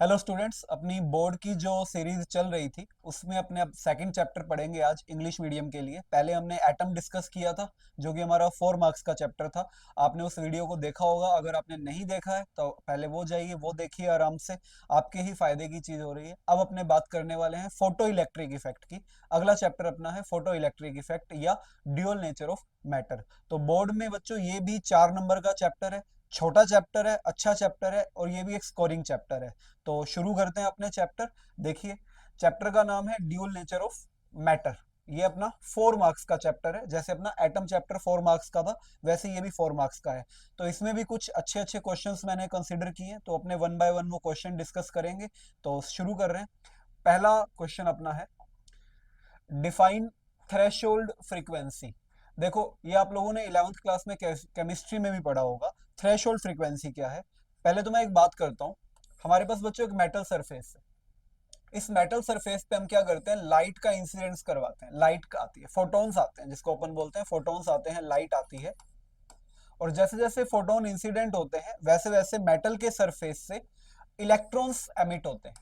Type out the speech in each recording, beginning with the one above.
Hello students, अपनी board की जो सीरीज चल रही थी उसमें अपने अब सेकंड चैप्टर पढ़ेंगे आज इंग्लिश मीडियम के लिए। पहले हमने एटम डिस्कस किया था जो कि हमारा 4 मार्क्स का चैप्टर था। आपने उस वीडियो को देखा होगा। अगर आपने नहीं देखा है तो पहले वो जाइए, वो देखिए आराम से। आपके ही फायदे की चीज हो रही है। अब अपने बात करने वाले हैं फोटो इलेक्ट्रिक इफेक्ट की। अगला चैप्टर अपना है फोटो इलेक्ट्रिक इफेक्ट या ड्यूअल नेचर ऑफ मैटर। तो बोर्ड में बच्चों ये भी 4 नंबर का चैप्टर है। छोटा चैप्टर है, अच्छा चैप्टर है, और ये भी एक स्कोरिंग चैप्टर है। तो शुरू करते हैं अपने चैप्टर। देखिए, चैप्टर का नाम है ड्यूल नेचर ऑफ मैटर। ये अपना 4 मार्क्स का चैप्टर है। जैसे अपना एटम चैप्टर 4 मार्क्स का था, वैसे ये भी 4 मार्क्स का है। तो इसमें भी कुछ अच्छे अच्छे क्वेश्चंस मैंने कंसिडर किए हैं, तो अपने वन बाय वन वो क्वेश्चन डिस्कस करेंगे। तो शुरू कर रहे हैं। पहला क्वेश्चन अपना है, डिफाइन थ्रेशोल्ड फ्रीक्वेंसी। देखो, ये आप लोगों ने 11th क्लास में केमिस्ट्री में भी पढ़ा होगा। थ्रेशोल्ड फ्रीक्वेंसी क्या है? पहले तो मैं एक बात करता हूँ। हमारे पास बच्चों एक मेटल सरफेस है। इस मेटल सरफेस पे हम क्या करते हैं, लाइट का इंसिडेंस करवाते हैं। लाइट का आती है, फोटॉन्स आते हैं, जिसको अपन बोलते हैं फोटॉन्स आते हैं, लाइट आती है। और जैसे जैसे फोटोन इंसिडेंट होते हैं वैसे वैसे मेटल के सरफेस से इलेक्ट्रॉन्स एमिट होते हैं।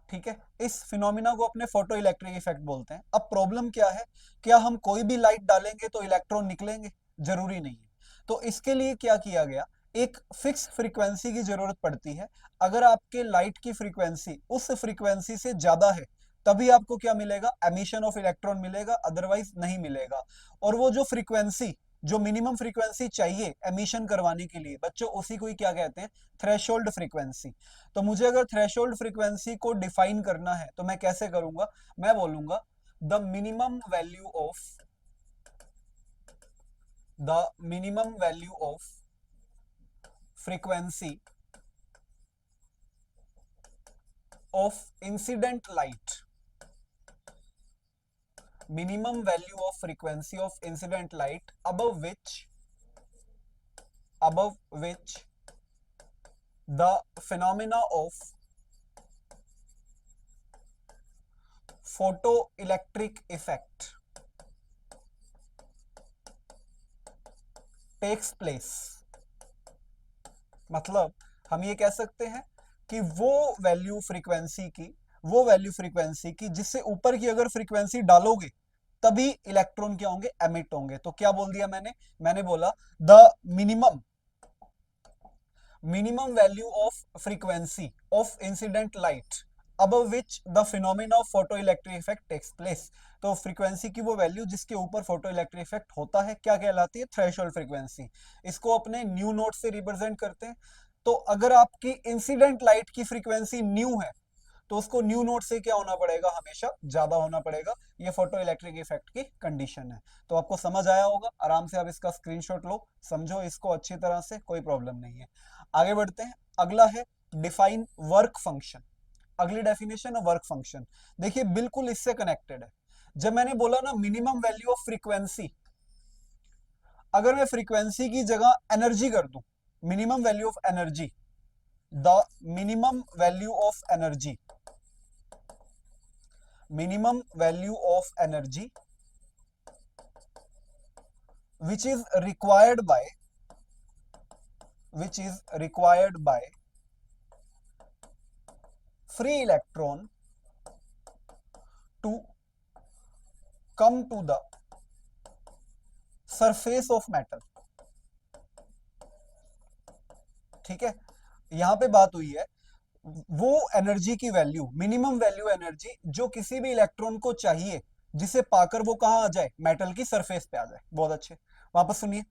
ठीक है, इस फिनोमिना को अपने फोटो इलेक्ट्रिक इफेक्ट बोलते हैं। अब प्रॉब्लम क्या है, क्या हम कोई भी लाइट डालेंगे तो इलेक्ट्रॉन निकलेंगे? जरूरी नहीं है। तो इसके लिए क्या किया गया, एक फिक्स फ्रीक्वेंसी की जरूरत पड़ती है। अगर आपके लाइट की फ्रीक्वेंसी उस फ्रीक्वेंसी से ज्यादा है, तभी आपको क्या मिलेगा, एमिशन ऑफ इलेक्ट्रॉन मिलेगा, अदरवाइज नहीं मिलेगा। और वो जो फ्रीक्वेंसी, जो मिनिमम फ्रीक्वेंसी चाहिए एमिशन करवाने के लिए बच्चों, उसी को ही क्या कहते हैं, थ्रेशोल्ड फ्रीक्वेंसी। तो मुझे अगर थ्रेशोल्ड फ्रीक्वेंसी को डिफाइन करना है तो मैं कैसे करूंगा? मैं बोलूंगा the minimum value of the minimum value of frequency of incident light, minimum value of frequency of incident light above which the phenomena of photoelectric effect takes place। मतलब हम ये कह सकते हैं कि वो वैल्यू फ्रीक्वेंसी की जिससे ऊपर की अगर फ्रीक्वेंसी डालोगे तभी इलेक्ट्रॉन क्या होंगे, एमिट होंगे। तो क्या बोल दिया मैंने बोला the minimum minimum value of frequency of incident light above which the phenomena of photoelectric effect takes place। तो फ्रीक्वेंसी की वो वैल्यू जिसके ऊपर फोटो इलेक्ट्रिक इफेक्ट होता है क्या कहलाती है, थ्रेशोल्ड फ्रीक्वेंसी। इसको अपने न्यू नोट से रिप्रेजेंट करते हैं। तो अगर आपकी इंसिडेंट लाइट की फ्रीक्वेंसी न्यू है तो उसको न्यू नोट से क्या होना पड़ेगा, हमेशा ज्यादा होना पड़ेगा। ये फोटो इलेक्ट्रिक इफेक्ट की कंडीशन है। तो आपको समझ आया होगा, आराम से आप इसका स्क्रीनशॉट लो, समझो इसको अच्छी तरह से, कोई प्रॉब्लम नहीं है। आगे बढ़ते हैं। अगला है डिफाइन वर्क फंक्शन। अगली डेफिनेशन है वर्क फंक्शन। देखिए, बिल्कुल इससे कनेक्टेड है। जब मैंने बोला ना मिनिमम वैल्यू ऑफ फ्रीक्वेंसी, अगर मैं फ्रीक्वेंसी की जगह एनर्जी कर दूं, minimum value of energy, the minimum value of energy, minimum value of energy which is required by free electron to come to the surface of matter। ठीक है, यहां पे बात हुई है वो एनर्जी की वैल्यू, मिनिमम वैल्यू एनर्जी जो किसी भी इलेक्ट्रॉन को चाहिए, जिसे पाकर वो कहां आ जाए, मेटल की सरफेस पे आ जाए। बहुत अच्छे, वापस सुनिए।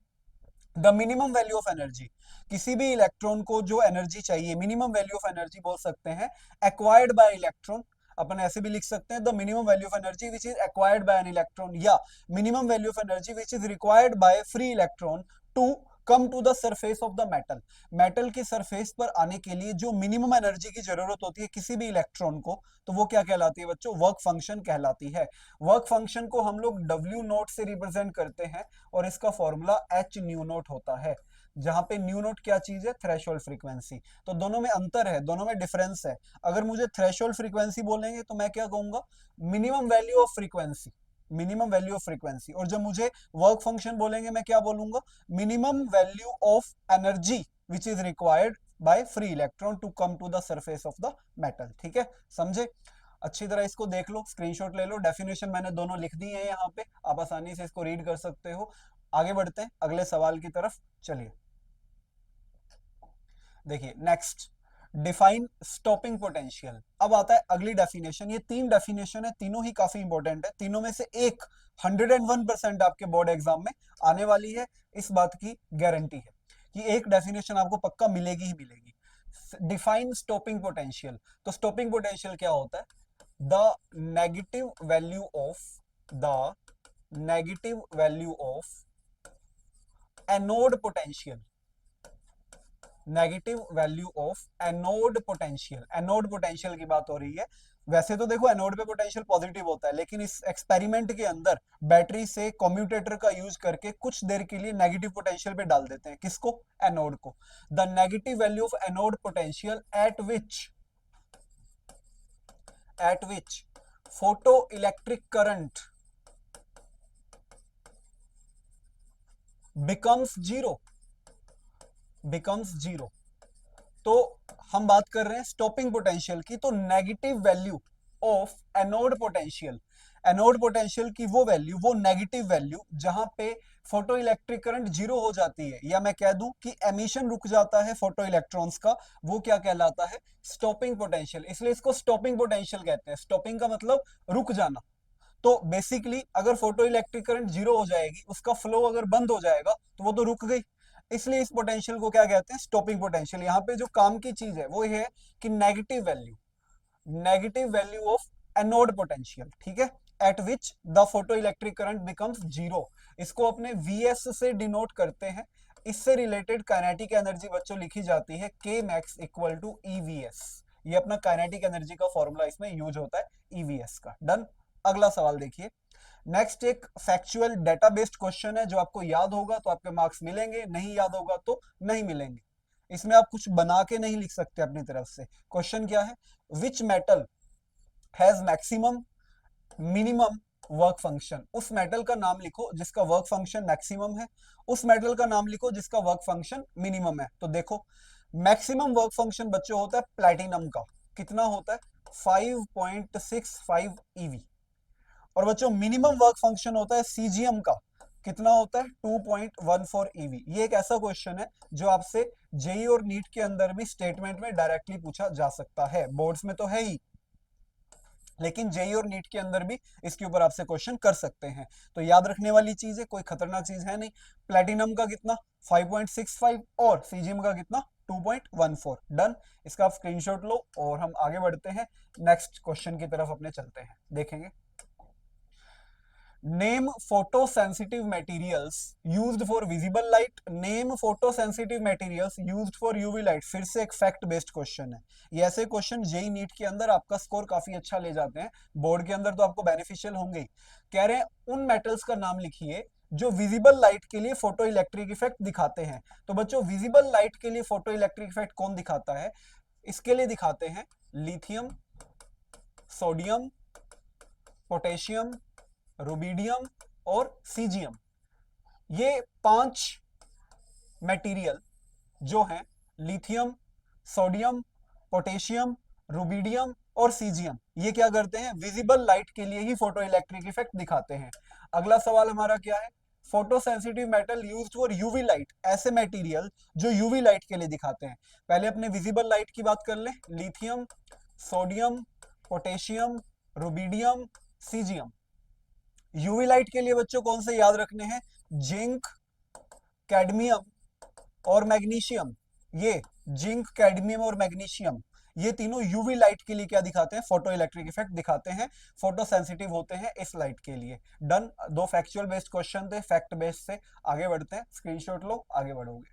The minimum value of energy, किसी भी इलेक्ट्रॉन को जो एनर्जी चाहिए, मिनिमम वैल्यू ऑफ एनर्जी बोल सकते हैं, एक्वायर्ड बाय इलेक्ट्रॉन। अपन ऐसे भी लिख सकते हैं the minimum value of energy which is acquired by an electron, या minimum value of energy which is required by free electron to come to the surface of the metal. Metal की surface पर आने के लिए जो minimum energy की जरूरत होती है किसी भी इलेक्ट्रॉन को, तो वो क्या कहलाती है बच्चों, वर्क फंक्शन कहलाती है। वर्क फंक्शन को हम लोग डब्ल्यू नोट से रिप्रेजेंट करते हैं, और इसका फॉर्मूला एच न्यू नोट होता है। जहां पे न्यू नोट क्या चीज है, थ्रेशोल्ड फ्रीक्वेंसी। तो दोनों में अंतर है, दोनों में डिफरेंस है। अगर मुझे थ्रेशोल्ड फ्रीक्वेंसी बोलेंगे तो मैं क्या कहूंगा, minimum value of frequency, minimum value of frequency. और जब मुझे वर्क फंक्शन बोलेंगे मैं क्या बोलूंगा, minimum value of energy which is required by free electron to come to the surface of the metal. ठीक है, समझे? अच्छी तरह इसको देख लो, स्क्रीनशॉट ले लो, डेफिनेशन मैंने दोनों लिख दी है यहाँ पे, आप आसानी से इसको रीड कर सकते हो। आगे बढ़ते हैं अगले सवाल की तरफ, चलिए। देखिए नेक्स्ट, डिफाइन स्टॉपिंग पोटेंशियल। अब आता है अगली डेफिनेशन। ये तीन डेफिनेशन है, तीनों ही काफी इंपॉर्टेंट है, तीनों में से एक 101% आपके बोर्ड एग्जाम में आने वाली है, इस बात की गारंटी है कि एक डेफिनेशन आपको पक्का मिलेगी ही मिलेगी। Define stopping potential. तो स्टॉपिंग पोटेंशियल क्या होता है? The negative value of the negative value of anode potential, negative value of anode potential. Anode potential की बात हो रही है। वैसे तो देखो एनोड पे पोटेंशियल पॉजिटिव होता है, लेकिन इस एक्सपेरिमेंट के अंदर बैटरी से कम्यूटेटर का यूज करके कुछ देर के लिए नेगेटिव पोटेंशियल पे डाल देते हैं। किसको? एनोड को। The negative value of anode potential at which photo electric current becomes zero. तो हम बात कर रहे हैं स्टॉपिंग पोटेंशियल की, तो negative value of anode potential, anode potential की वो वैल्यू, वो नेगेटिव वैल्यू जहां पे फोटो इलेक्ट्रिक करंट जीरो हो जाती है, या मैं कह दूं कि एमिशन रुक जाता है फोटो इलेक्ट्रॉन्स का, वो क्या कहलाता है? Stopping potential. इसलिए इसको स्टॉपिंग पोटेंशियल कहते हैं। स्टॉपिंग का मतलब रुक जाना। तो बेसिकली अगर फोटो इलेक्ट्रिक करंट जीरो हो जाएगी, उसका फ्लो अगर बंद हो जाएगा, तो वो तो रुक गई। इसलिए इस पोटेंशियल को क्या कहते हैं? Stopping potential. यहाँ पे जो काम की चीज है वो ये है कि negative value of anode potential, ठीक है, eight which the photo electric current becomes zero. इसको अपने वीएस से डिनोट करते हैं। इससे रिलेटेड काइनेटिक एनर्जी बच्चों लिखी जाती है K max equal to eVs. ये अपना काइनेटिक एनर्जी का फॉर्मूला इसमें यूज होता है, ईवीएस का। डन। अगला सवाल देखिए। नेक्स्ट एक फैक्चुअल डेटा बेस्ड क्वेश्चन है, जो आपको याद होगा तो आपके मार्क्स मिलेंगे, नहीं याद होगा तो नहीं मिलेंगे। इसमें आप कुछ बना के नहीं लिख सकते अपनी तरफ से। क्वेश्चन क्या है? Which metal has maximum minimum work function. उस मेटल का नाम लिखो जिसका वर्क फंक्शन मैक्सिमम है, उस मेटल का नाम लिखो जिसका वर्क फंक्शन मिनिमम है। तो देखो मैक्सिमम वर्क फंक्शन बच्चों होता है प्लैटिनम का। कितना होता है? 5.65 ईवी। और बच्चों मिनिमम वर्क फंक्शन होता है सीजीएम का। कितना होता है? 2.14 ईवी। ये एक ऐसा क्वेश्चन है जो आपसे जेई और नीट के अंदर भी स्टेटमेंट में डायरेक्टली पूछा जा सकता है। बोर्ड्स में तो है ही, लेकिन जेई और नीट के अंदर भी इसके ऊपर आपसे क्वेश्चन कर सकते हैं। तो याद रखने वाली चीज है, कोई खतरनाक चीज है नहीं। प्लेटिनम का कितना? 5.65 और सीजीएम का कितना? 2.14। डन। इसका आप स्क्रीनशॉट लो और हम आगे बढ़ते हैं, नेक्स्ट क्वेश्चन की तरफ अपने चलते हैं, देखेंगे। Name photo sensitive materials used for visible light, name photo sensitive materials used for UV light. फिर से एक फैक्ट बेस्ड क्वेश्चन है। ये ऐसे क्वेश्चन जेई नीट के अंदर आपका स्कोर काफी अच्छा ले जाते हैं, बोर्ड के अंदर तो आपको बेनिफिशियल होंगे ही। कह रहे हैं उन मेटल्स का नाम लिखिए जो विजिबल लाइट के लिए फोटो इलेक्ट्रिक इफेक्ट दिखाते हैं। तो बच्चों विजिबल लाइट के लिए फोटो इलेक्ट्रिक इफेक्ट कौन दिखाता है? इसके लिए दिखाते हैं लिथियम, सोडियम, पोटेशियम, रुबिडियम और सीजियम। ये 5 मटेरियल जो हैं, लिथियम, सोडियम, पोटेशियम, रुबिडियम और सीजियम, ये क्या करते हैं? विजिबल लाइट के लिए ही फोटो इलेक्ट्रिक इफेक्ट दिखाते हैं। अगला सवाल हमारा क्या है? Photo sensitive metal used for UV light. ऐसे मटेरियल जो यूवी लाइट के लिए दिखाते हैं। पहले अपने विजिबल लाइट की बात कर ले। Lithium, sodium, potassium, rubidium, caesium. UV light के लिए बच्चों कौन से याद रखने हैं? जिंक, कैडमियम और मैग्नीशियम। ये जिंक, कैडमियम और मैग्नीशियम, ये तीनों यूवी लाइट के लिए क्या दिखाते हैं? फोटो इलेक्ट्रिक इफेक्ट दिखाते हैं, फोटो सेंसिटिव होते हैं इस लाइट के लिए। डन। दो फैक्चुअल बेस्ड क्वेश्चन थे, फैक्ट बेस्ड से आगे बढ़ते हैं, स्क्रीनशॉट लो, आगे बढ़ोगे।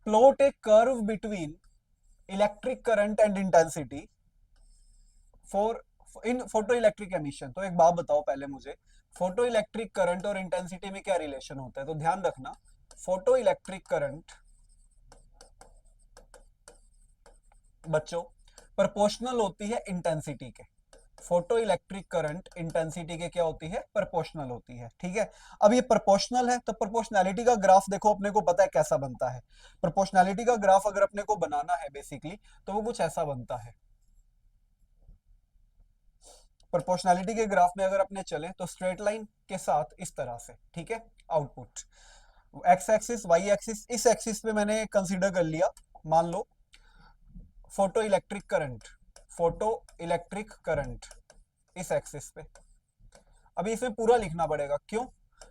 Plot a curve between electric current and intensity for in photo electric emission. तो एक बात बताओ पहले मुझे, फोटो इलेक्ट्रिक करंट और इंटेंसिटी में क्या रिलेशन होता है? तो ध्यान रखना, फोटो इलेक्ट्रिक करंट बच्चों प्रोपोर्शनल होती है इंटेंसिटी के। फोटो इलेक्ट्रिक करंट इंटेंसिटी के क्या होती है, प्रोपोर्शनल होती है। ठीक है, अब ये प्रोपोर्शनल है तो प्रोपोर्शनैलिटी का ग्राफ देखो अपने को पता है कैसा बनता है। प्रोपोर्शनैलिटी का ग्राफ अगर अपने को बनाना है बेसिकली तो वो कुछ ऐसा बनता है। प्रोपोर्शनैलिटी के ग्राफ में अगर अपने चले तो स्ट्रेट लाइन के साथ इस तरह से, ठीक है, output X axis Y axis, इस एक्सिस पे मैंने कंसीडर कर लिया, मान लो photo electric current, photo electric current इस एक्सिस पे। अभी इसमें पूरा लिखना पड़ेगा, क्यों?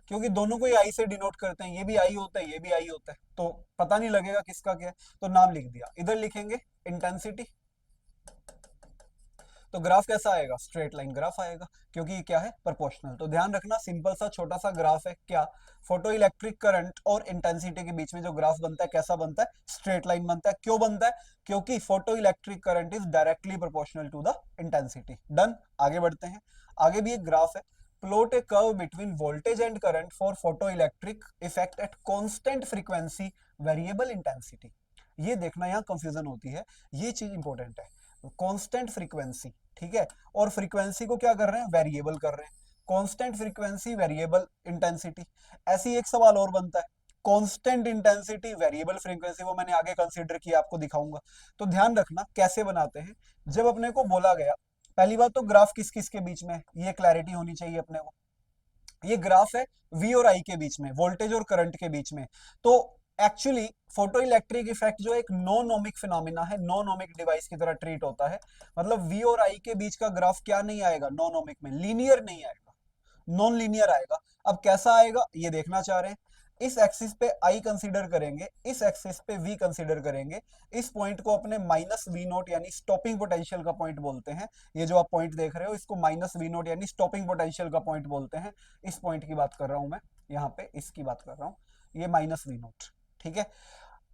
क्योंकि दोनों को आई से डिनोट करते हैं, ये भी आई होता है ये भी आई होता है, तो पता नहीं लगेगा किसका क्या है, तो नाम लिख दिया। इधर लिखेंगे इंटेंसिटी, तो ग्राफ कैसा आएगा, स्ट्रेट लाइन ग्राफ आएगा, क्योंकि ये क्या है, प्रोपोर्शनल। तो ध्यान रखना सिंपल सा छोटा सा ग्राफ है, क्या फोटो इलेक्ट्रिक करंट और इंटेंसिटी के बीच में जो ग्राफ बनता है कैसा बनता है, स्ट्रेट लाइन बनता है। क्यों बनता है? क्योंकि photo electric current is directly proportional to the intensity. Done, आगे बढ़ते हैं। आगे भी एक ग्राफ है, plot a curve between voltage and current for photo electric effect at constant frequency variable intensity. ये देखना यहाँ कंफ्यूजन होती है, ये चीज इंपॉर्टेंट है। कांस्टेंट फ्रीक्वेंसी, ठीक है, और फ्रीक्वेंसी को क्या कर रहे हैं, वेरिएबल कर रहे हैं। Constant frequency variable intensity. ऐसी एक सवाल और बनता है, कांस्टेंट इंटेंसिटी वेरिएबल फ्रीक्वेंसी, वो मैंने आगे कंसीडर किया, आपको दिखाऊंगा। तो ध्यान रखना कैसे बनाते हैं। जब अपने को बोला गया, पहली बात तो ग्राफ किस किस के बीच में है, ये क्लैरिटी होनी चाहिए अपने को। ये ग्राफ है वी और आई के बीच में, वोल्टेज और करंट के बीच में। तो एक्चुअली फोटो इलेक्ट्रिक इफेक्ट जो एक नोनोमिक फिनोमिना है, नोनोमिक डिवाइस की तरह ट्रीट होता है। मतलब वी और आई के बीच का ग्राफ क्या नहीं आएगा, नोनोमिक में लीनियर नहीं आएगा, नॉन लीनियर आएगा। अब कैसा आएगा ये देखना चाह रहे हैं। इस एक्सिस पे आई कंसीडर करेंगे, इस एक्सिस पे वी कंसीडर करेंगे। इस पॉइंट को अपने माइनस वी नोट यानी स्टॉपिंग पोटेंशियल का पॉइंट बोलते हैं। ये जो आप पॉइंट देख रहे हो इसको माइनस वी नोट यानी स्टॉपिंग पोटेंशियल का पॉइंट बोलते हैं। इस पॉइंट की बात कर रहा हूं मैं, यहाँ पे इसकी बात कर रहा हूं, ये माइनस वी नोट, ठीक है।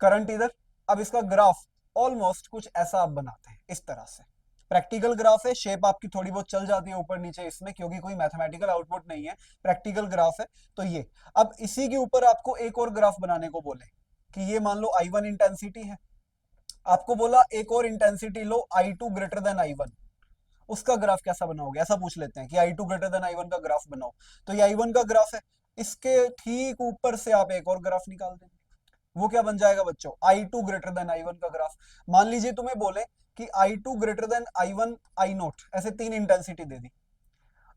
करंट इधर। अब इसका ग्राफ ऑलमोस्ट कुछ ऐसा आप बनाते हैं इस तरह से। प्रैक्टिकल ग्राफ है, शेप आपकी थोड़ी बहुत चल जाती है ऊपर नीचे इसमें, क्योंकि कोई मैथमेटिकल आउटपुट नहीं है, प्रैक्टिकल ग्राफ है। तो ये, अब इसी के ऊपर आपको एक और ग्राफ बनाने को बोले कि ये मान लो I1 इंटेंसिटी है, आपको बोला एक और इंटेंसिटी लो I2 ग्रेटर देन I1, उसका ग्राफ कैसा बनाओगे, ऐसा पूछ लेते हैं कि I2 ग्रेटर देन I1 का ग्राफ बनाओ। तो ये I1 का ग्राफ है, इसके ठीक ऊपर से आप एक और ग्राफ निकाल देंगे, वो क्या बन जाएगा बच्चों, I2 ग्रेटर देन I1 का ग्राफ। मान लीजिए तुम्हें बोले कि I2 greater than I1 I note, ऐसे तीन intensity they the,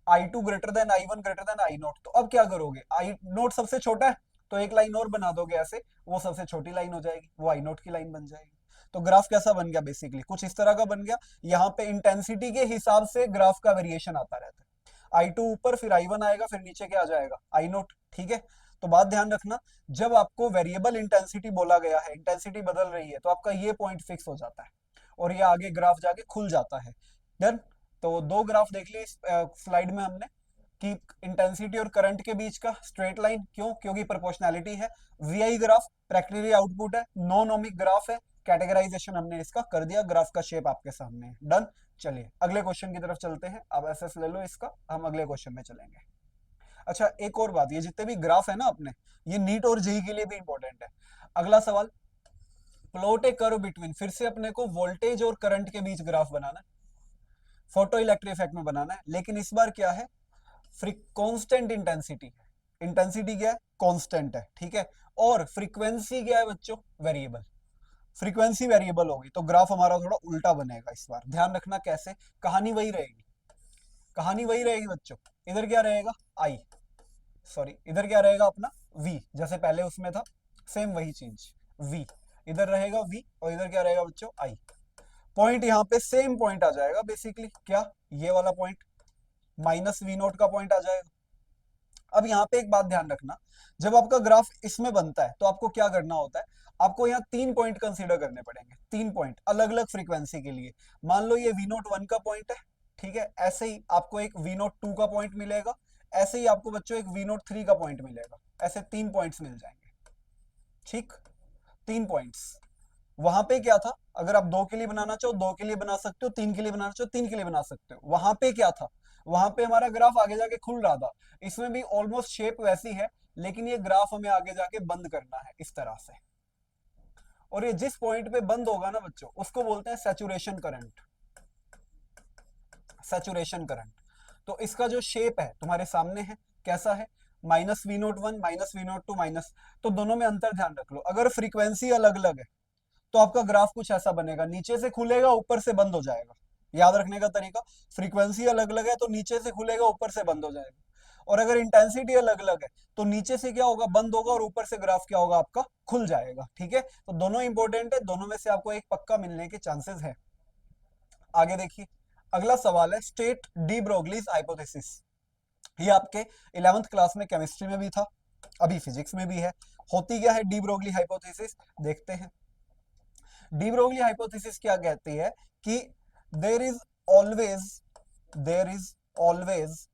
I2 greater than I1 greater than I note. तो अब क्या करोगे, I नोट सबसे छोटा है तो एक लाइन और बना दोगे ऐसे, वो सबसे छोटी लाइन हो जाएगी, वो I नोट की लाइन बन जाएगी। तो ग्राफ कैसा बन गया, बेसिकली कुछ इस तरह का बन गया। यहाँ पे इंटेंसिटी के हिसाब से ग्राफ का वेरिएशन आता रहता है, I2 ऊपर फिर I1 आएगा, फिर नीचे क्या आ जाएगा, I नोट, ठीक है। तो बात ध्यान रखना, जब आपको वेरिएबल इंटेंसिटी बोला गया है, इंटेंसिटी बदल रही है, तो आपका ये पॉइंट फिक्स हो जाता है और ये आगे ग्राफ जाके खुल जाता है। डन। तो दो ग्राफ देख ली इस स्लाइड में हमने, कि इंटेंसिटी और करंट के बीच का स्ट्रेट लाइन, क्यों, क्योंकि प्रोपोर्शनैलिटी है। वीआई ग्राफ प्रैक्टिकली आउटपुट है, नोनोमिक ग्राफ है, कैटेगराइजेशन हमने इसका कर दिया, ग्राफ का शेप आपके सामने है। डन। चलिए अगले क्वेश्चन की तरफ चलते हैं, अब एसएस ले लो इसका, हम अगले क्वेश्चन में चलेंगे। अच्छा एक और बात, ये जितने भी ग्राफ है ना अपने, ये नीट और जेई के लिए भी इंपॉर्टेंट है। अगला सवाल, प्लॉट ए कर्व बिटवीन, फिर से अपने को वोल्टेज और करंट के बीच ग्राफ बनाना है, फोटो इलेक्ट्रिक इफेक्ट में बनाना है, लेकिन इस बार क्या है, कांस्टेंट इंटेंसिटी है। इंटेंसिटी क्या है, कांस्टेंट है, ठीक है। और फ्रीक्वेंसी क्या है बच्चों, वेरिएबल। फ्रीक्वेंसी वेरिएबल होगी तो ग्राफ हमारा थोड़ा उल्टा बनेगा इस बार, ध्यान रखना कैसे। कहानी वही रहेगी, कहानी वही रहेगी बच्चों। इधर क्या रहेगा, आई, सॉरी इधर क्या रहेगा अपना, वी, जैसे पहले उसमें था, सेम वही चीज, वी। इधर रहेगा वी और इधर क्या रहेगा बच्चों, आई। पॉइंट यहाँ पे सेम पॉइंट आ जाएगा बेसिकली, क्या, ये वाला पॉइंट, माइनस वी नोट का पॉइंट आ जाएगा। अब यहाँ पे एक बात ध्यान रखना, जब आपका ग्राफ इसमें बनता है तो आपको क्या करना होता है, आपको यहाँ तीन पॉइंट कंसीडर करने पड़ेंगे, तीन पॉइंट अलग अलग फ्रीक्वेंसी के लिए। मान लो ये वी नोट वन का पॉइंट है, ठीक है, ऐसे ही आपको एक वी नोट टू का पॉइंट मिलेगा, ऐसे ही आपको बच्चों एक वी नोट थ्री का पॉइंट मिलेगा, ऐसे तीन पॉइंट्स मिल जाएंगे, ठीक, तीन पॉइंट्स। वहां पे क्या था, अगर आप दो के लिए बनाना चाहो दो के लिए बना सकते हो, तीन के लिए बनाना चाहो तीन के लिए बना सकते हो। वहां पे क्या था, वहां पे हमारा ग्राफ आगे जाके खुल रहा था, इसमें भी ऑलमोस्ट शेप वैसी है, लेकिन ये ग्राफ हमें आगे जाके बंद करना है इस तरह से। और ये जिस पॉइंट पे बंद होगा ना बच्चों, उसको बोलते हैं सैचुरेशन करंट। Saturation current. तो इसका जो शेप है तुम्हारे सामने है, कैसा है, -V01 -V02 माइनस, तो दोनों में अंतर ध्यान रख लो। अगर फ्रीक्वेंसी अलग अलग है तो आपका ग्राफ कुछ ऐसा बनेगा, नीचे से खुलेगा ऊपर से बंद हो जाएगा। याद रखने का तरीका, फ्रीक्वेंसी अलग अलग है तो नीचे से खुलेगा ऊपर से बंद हो जाएगा, और अगर इंटेंसिटी अलग अलग है तो नीचे से क्या होगा, बंद होगा, और ऊपर से ग्राफ क्या होगा आपका, खुल जाएगा। ठीक है, तो दोनों इंपॉर्टेंट है, दोनों में से आपको एक पक्का मिलने के चांसेस है। आगे देखिए, अगला सवाल है स्टेट डी ब्रोगलीज हाइपोथेसिस। ये आपके 11th क्लास में केमिस्ट्री में भी था, अभी फिजिक्स में भी है। होती क्या है डी ब्रोगली हाइपोथेसिस, देखते हैं। डी ब्रोगली हाइपोथेसिस क्या कहती है कि there is always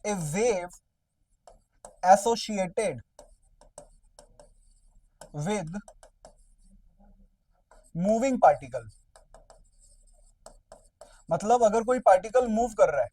a wave associated with moving particle. मतलब अगर कोई पार्टिकल मूव कर रहा है,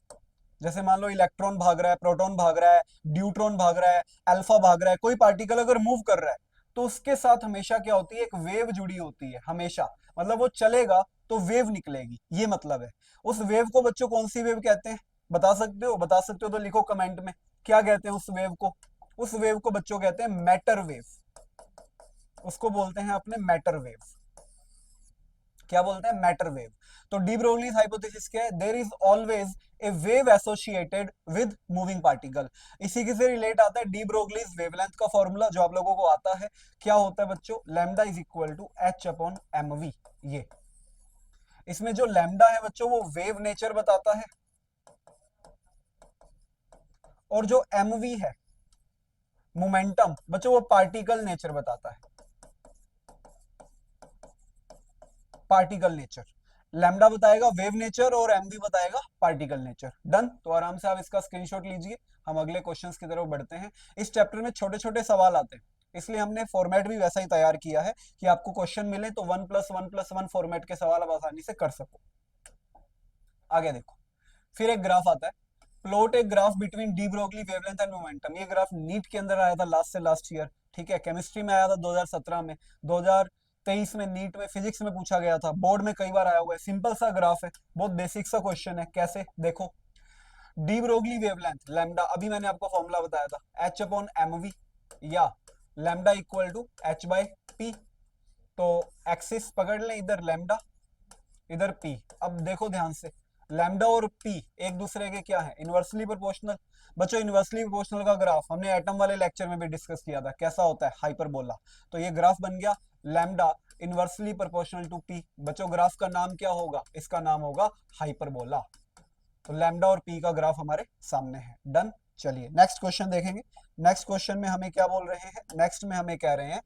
जैसे मान लो इलेक्ट्रॉन भाग रहा है, प्रोटॉन भाग रहा है, ड्यूट्रॉन भाग रहा है, अल्फा भाग रहा है, कोई पार्टिकल अगर मूव कर रहा है तो उसके साथ हमेशा क्या होती है, एक वेव जुड़ी होती है हमेशा। मतलब वो चलेगा तो वेव निकलेगी, ये मतलब है। उस वेव को बच्चों कौन सी वेव कहते हैं, बता सकते हो? बता सकते हो तो लिखो कमेंट में, क्या कहते हैं उस वेव को? उस वेव को बच्चों कहते हैं मैटर वेव। उसको बोलते हैं अपने मैटर वेव। क्या बोलते हैं, मैटर वेव। तो डी ब्रोगलीज हाइपोथेसिस क्या है, there is always a wave associated with moving particle. इसी के से रिलेट आता है डी ब्रोगलीज वेवलेंथ का फॉर्मूला, जो आप लोगों को आता है। क्या होता है बच्चों, lambda is equal to H upon M v. ये इसमें जो लैम्डा है बच्चों वो वेव नेचर बताता है, और जो एम वी है मोमेंटम बच्चों, वो पार्टिकल नेचर बताता है, पार्टिकल नेचर। लैम्डा बताएगा वेव नेचर और एमवी बताएगा पार्टिकल नेचर। डन। तो आराम से आप इसका स्क्रीनशॉट लीजिए, हम अगले क्वेश्चंस की तरफ बढ़ते हैं। इस चैप्टर में छोटे छोटे सवाल आते हैं, इसलिए हमने फॉर्मेट भी वैसा ही तैयार किया है कि आपको क्वेश्चन मिले तो 1+1+1 फॉर्मेट के सवाल आप आसानी से कर सको। आगे देखो, फिर एक ग्राफ आता है, प्लॉट एक graph between D Broglie wavelength and momentum. ये ग्राफ नीट के अंदर आया था लास्ट से लास्ट ईयर, ठीक है। केमिस्ट्री में आया था 2017 में, 2023 में नीट में फिजिक्स में पूछा गया था, बोर्ड में कई बार आया हुआ है। सिंपल सा ग्राफ है, बहुत बेसिक सा क्वेश्चन है। कैसे, देखो, डी ब्रोगली वेवलेंथ लैम्डा, अभी मैंने आपको फॉर्मूला बताया था, एच अपॉन एम वी, या lambda equal to H by p. तो एक्सिस पकड़ लें, इधर लैम्डा इधर पी। अब देखो ध्यान से, लैम्डा और पी एक दूसरे के क्या है, इनवर्सली प्रोपोर्शनल। बच्चों इनवर्सली प्रोपोर्शनल का ग्राफ हमने एटम वाले लेक्चर में भी डिस्कस किया था, कैसा होता है, हाइपरबोला। तो ये ग्राफ बन गया lambda inversely proportional to p. बच्चों ग्राफ का नाम क्या होगा, इसका नाम होगा हाइपरबोला। तो लैम्डा और पी का ग्राफ हमारे सामने है। डन। चलिए नेक्स्ट क्वेश्चन देखेंगे। नेक्स्ट क्वेश्चन में हमें क्या बोल रहे हैं, नेक्स्ट में हमें कह रहे हैं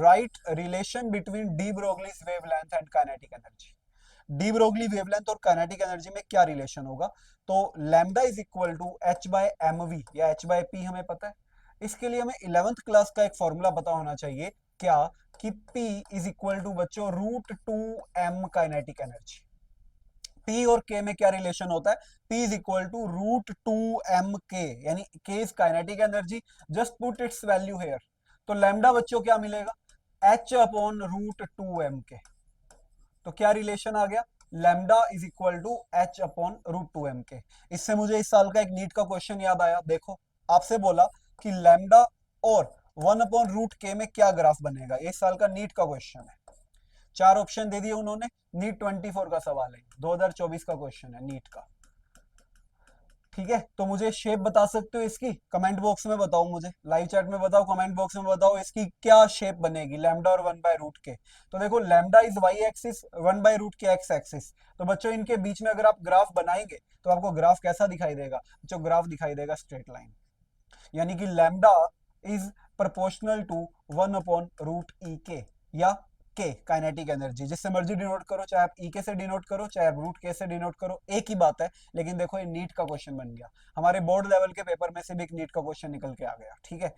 right relation between de Broglie's wavelength and kinetic energy. De Broglie wavelength और काइनेटिक एनर्जी में क्या रिलेशन होगा? तो lambda is equal to H by M v या एच बाय पी हमें पता है। इसके लिए हमें 11th क्लास का एक फॉर्मूला पता होना चाहिए, क्या, कि P इज इक्वल टू बच्चों √2m काइनेटिक एनर्जी। P और K में क्या रिलेशन होता है, P is equal to √2m k, यानी K is kinetic energy, just put its value here. तो लैम्डा बच्चों क्या मिलेगा, H अपॉन √2m k। तो क्या रिलेशन आ गया, lambda is equal to H upon √2m के। इससे मुझे इस साल का एक नीट का क्वेश्चन याद आया। देखो, आपसे बोला कि लैम्डा और 1/√k में क्या ग्राफ बनेगा, इस साल का नीट का क्वेश्चन है। 4 ऑप्शन दे दिए उन्होंने, नीट 24 का सवाल है, 2024 का क्वेश्चन है नीट का। ठीक है, तो मुझे शेप बता सकते हो इसकी, कमेंट बॉक्स में बताओ, मुझे लाइव चैट में बताओ, कमेंट बॉक्स में बताओ इसकी क्या शेप बनेगी, लैम्डा और 1/√k। तो देखो lambda is Y axis, 1/√k X axis. तो बच्चों इनके बीच में अगर आप ग्राफ बनाएंगे तो आपको ग्राफ कैसा दिखाई देगा बच्चों, ग्राफ दिखाई देगा स्ट्रेट लाइन, यानी कि lambda is proportional to 1/√e k, या के काइनेटिक एनर्जी, जिससे मर्जी डिनोट करो, चाहे आप ई के से डिनोट करो, चाहे आप √k से डिनोट करो, एक ही बात है। लेकिन देखो ये नीट का क्वेश्चन बन गया, हमारे बोर्ड लेवल के पेपर में से भी एक नीट का क्वेश्चन निकल के आ गया। ठीक है,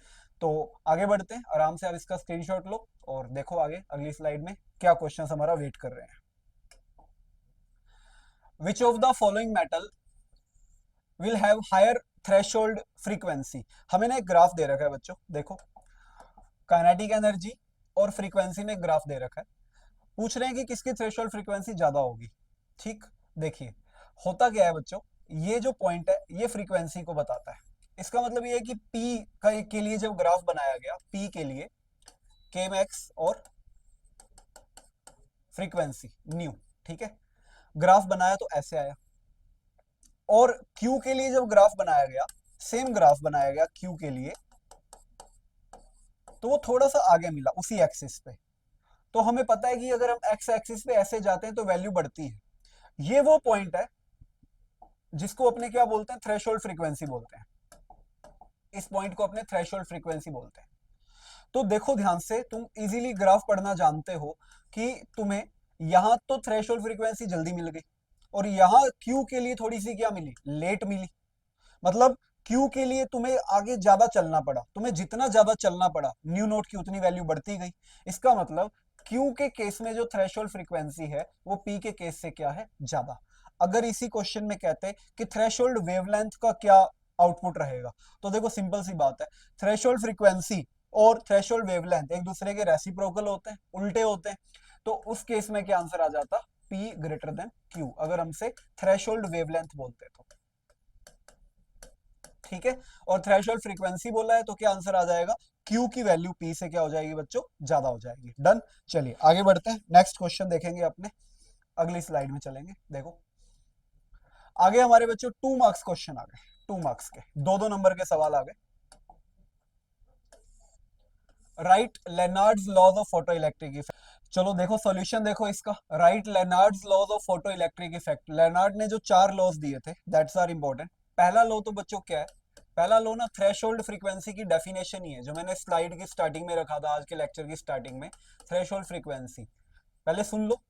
तो आगे बढ़ते हैं, आराम से आप इसका स्क्रीनशॉट लो और देखो आगे अगली स्लाइड में क्या क्वेश्चन हमारा वेट कर रहे हैं। Which of the following metal will have higher threshold frequency. हमें ना एक ग्राफ दे रखा है बच्चों, देखो काइनेटिक एनर्जी और फ्रीक्वेंसी में ग्राफ दे रखा है, पूछ रहे हैं कि किसकी थ्रेशोल्ड फ्रीक्वेंसी ज्यादा होगी। ठीक, देखिए होता क्या है बच्चों, ये जो पॉइंट है ये फ्रीक्वेंसी को बताता है। इसका मतलब ये है कि पी के लिए जब ग्राफ बनाया गया, पी के लिए के मैक्स और फ्रीक्वेंसी न्यू, ठीक है, ग्राफ बनाया तो ऐसे आया। और क्यू के लिए जब ग्राफ बनाया गया, सेम ग्राफ बनाया गया क्यू के लिए, तो वो थोड़ा सा आगे मिला उसी एक्सिस पे। तो हमें पता है कि अगर हम एक्स एक्सिस पे ऐसे जाते हैं तो वैल्यू बढ़ती है। ये वो पॉइंट है जिसको अपने क्या बोलते हैं, थ्रेशोल्ड फ्रीक्वेंसी बोलते हैं। इस पॉइंट को अपने थ्रेशोल्ड फ्रीक्वेंसी बोलते हैं। तो देखो ध्यान से, तुम इजीली ग्राफ पढ़ना जानते हो कि तुम्हें यहां तो थ्रेशोल्ड फ्रीक्वेंसी जल्दी मिल गई और यहां क्यू के लिए थोड़ी सी क्या मिली, लेट मिली। मतलब क्यू के लिए तुम्हें आगे ज्यादा चलना पड़ा, तुम्हें जितना ज्यादा चलना पड़ा न्यू नोट की उतनी वैल्यू बढ़ती गई। इसका मतलब क्यू के केस में जो थ्रेशोल्ड फ्रीक्वेंसी है वो पी के केस से क्या है, ज्यादा। अगर इसी क्वेश्चन में कहते कि थ्रेशोल्ड वेवलेंथ का क्या आउटपुट रहेगा, तो देखो सिंपल सी बात है, थ्रेशोल्ड फ्रीक्वेंसी और थ्रेशोल्ड वेवलेंथ एक दूसरे के रेसिप्रोकल होते हैं, उल्टे होते हैं। तो उस केस में क्या आंसर आ जाता, पी ग्रेटर देन क्यू, अगर हमसे थ्रेशोल्ड वेवलेंथ बोलते तो। ठीक है, और थ्रेशोल्ड फ्रीक्वेंसी बोला है तो क्या आंसर आ जाएगा, क्यू की वैल्यू पी से क्या हो जाएगी बच्चों, ज्यादा हो जाएगी। डन। चलिए आगे बढ़ते हैं, नेक्स्ट क्वेश्चन देखेंगे अपने, अगली स्लाइड में चलेंगे। देखो आगे हमारे बच्चों 2 मार्क्स क्वेश्चन आ गए, 2 मार्क्स के दो दो नंबर के सवाल आ गए। Right Lenard's laws of photo electric effect. चलो देखो सॉल्यूशन देखो इसका, right Lenard's laws of photo electric effect. Lenard ने जो 4 लॉज दिए थे, दैट्स आर इंपॉर्टेंट। पहला लॉ तो बच्चों क्या है, पहला लॉ ना थ्रेशोल्ड फ्रीक्वेंसी की डेफिनेशन ही है, जो मैंने स्लाइड की स्टार्टिंग में रखा था, आज के लेक्चर की स्टार्टिंग में। थ्रेशोल्ड फ्रीक्वेंसी पहले सुन लो,